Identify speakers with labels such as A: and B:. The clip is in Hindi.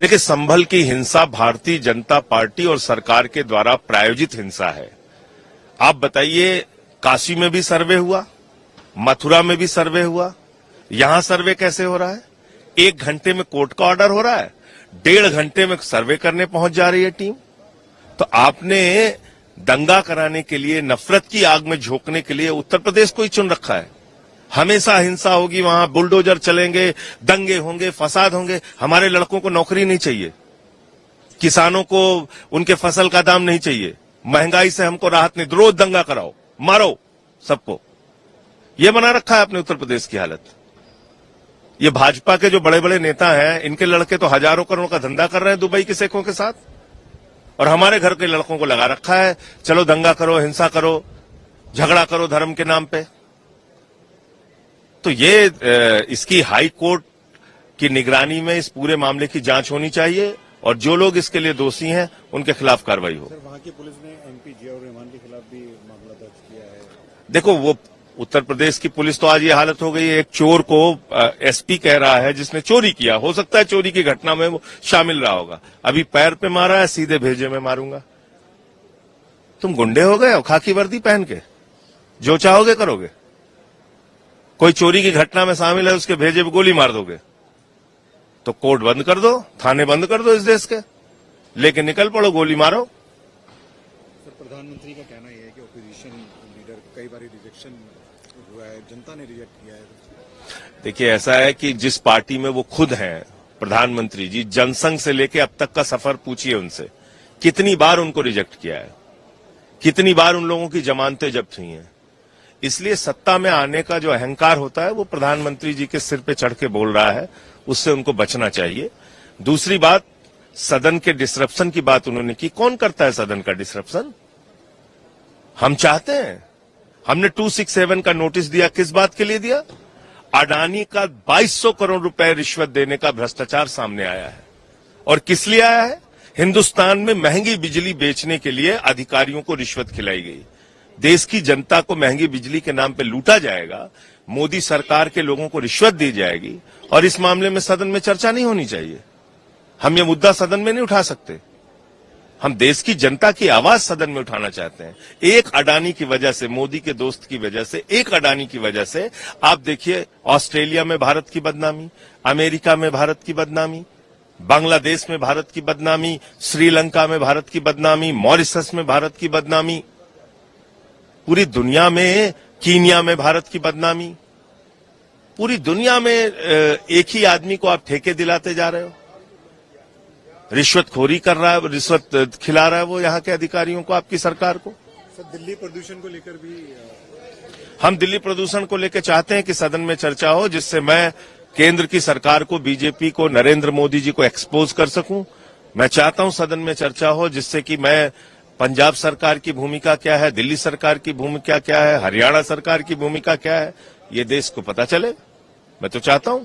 A: देखिए, संभल की हिंसा भारतीय जनता पार्टी और सरकार के द्वारा प्रायोजित हिंसा है। आप बताइए, काशी में भी सर्वे हुआ, मथुरा में भी सर्वे हुआ, यहां सर्वे कैसे हो रहा है? 1 घंटे में कोर्ट का ऑर्डर हो रहा है, 1.5 घंटे में सर्वे करने पहुंच जा रही है टीम। तो आपने दंगा कराने के लिए, नफरत की आग में झोंकने के लिए उत्तर प्रदेश को ही चुन रखा है। हमेशा हिंसा होगी, वहां बुलडोजर चलेंगे, दंगे होंगे, फसाद होंगे। हमारे लड़कों को नौकरी नहीं चाहिए, किसानों को उनके फसल का दाम नहीं चाहिए, महंगाई से हमको राहत नहीं। रोज दंगा कराओ, मारो सबको। ये बना रखा है अपने उत्तर प्रदेश की हालत। ये भाजपा के जो बड़े बड़े नेता हैं, इनके लड़के तो हजारों करोड़ का धंधा कर रहे हैं दुबई के शेखों के साथ, और हमारे घर के लड़कों को लगा रखा है चलो दंगा करो, हिंसा करो, झगड़ा करो धर्म के नाम पे। तो ये इसकी हाई कोर्ट की निगरानी में इस पूरे मामले की जांच होनी चाहिए, और जो लोग इसके लिए दोषी हैं उनके खिलाफ कार्रवाई हो।
B: सर, वहां की पुलिस ने एमपी जियाउर रहमान के खिलाफ भी मामला दर्ज किया है।
A: देखो, वो उत्तर प्रदेश की पुलिस तो आज ये हालत हो गई है, एक चोर को एसपी कह रहा है जिसने चोरी किया, हो सकता है चोरी की घटना में वो शामिल रहा होगा, अभी पैर पे मारा है, सीधे भेजे में मारूंगा। तुम गुंडे हो गए हो खाकी वर्दी पहन के, जो चाहोगे करोगे। कोई चोरी की घटना में शामिल है, उसके भेजे पे गोली मार दोगे तो कोर्ट बंद कर दो, थाने बंद कर दो इस देश के, लेके निकल पड़ो, गोली मारो।
B: सर, प्रधानमंत्री का कहना यह है कि ओपोजिशन लीडर कई बार रिजेक्शन हुआ है, जनता ने रिजेक्ट किया है।
A: देखिए, ऐसा है कि जिस पार्टी में वो खुद हैं प्रधानमंत्री जी, जनसंघ से लेके अब तक का सफर पूछिए उनसे, कितनी बार उनको रिजेक्ट किया है, कितनी बार उन लोगों की जमानतें जब्त हुई हैं। इसलिए सत्ता में आने का जो अहंकार होता है वो प्रधानमंत्री जी के सिर पे चढ़ के बोल रहा है, उससे उनको बचना चाहिए। दूसरी बात, सदन के डिसरप्शन की बात उन्होंने की। कौन करता है सदन का डिसरप्शन? हम चाहते हैं। हमने 267 का नोटिस दिया, किस बात के लिए दिया? अडानी का 2200 करोड़ रुपए रिश्वत देने का भ्रष्टाचार सामने आया है। और किस लिए आया है? हिंदुस्तान में महंगी बिजली बेचने के लिए अधिकारियों को रिश्वत खिलाई गई। देश की जनता को महंगी बिजली के नाम पे लूटा जाएगा, मोदी सरकार के लोगों को रिश्वत दी जाएगी, और इस मामले में सदन में चर्चा नहीं होनी चाहिए। हम ये मुद्दा सदन में नहीं उठा सकते। हम देश की जनता की आवाज सदन में उठाना चाहते हैं। एक अडानी की वजह से, मोदी के दोस्त की वजह से, एक अडानी की वजह से आप देखिए ऑस्ट्रेलिया में भारत की बदनामी, अमेरिका में भारत की बदनामी, बांग्लादेश में भारत की बदनामी, श्रीलंका में भारत की बदनामी, मॉरिशस में भारत की बदनामी, पूरी दुनिया में, कीनिया में भारत की बदनामी। पूरी दुनिया में एक ही आदमी को आप ठेके दिलाते जा रहे हो, रिश्वतखोरी कर रहा है, रिश्वत खिला रहा है वो यहाँ के अधिकारियों को, आपकी सरकार को।
B: सर, दिल्ली प्रदूषण को लेकर भी
A: हम दिल्ली प्रदूषण को लेकर चाहते हैं कि सदन में चर्चा हो, जिससे मैं केंद्र की सरकार को, बीजेपी को, नरेंद्र मोदी जी को एक्सपोज कर सकूं। मैं चाहता हूं सदन में चर्चा हो, जिससे कि मैं पंजाब सरकार की भूमिका क्या है, दिल्ली सरकार की भूमिका क्या है, हरियाणा सरकार की भूमिका क्या है, ये देश को पता चले। मैं तो चाहता हूं।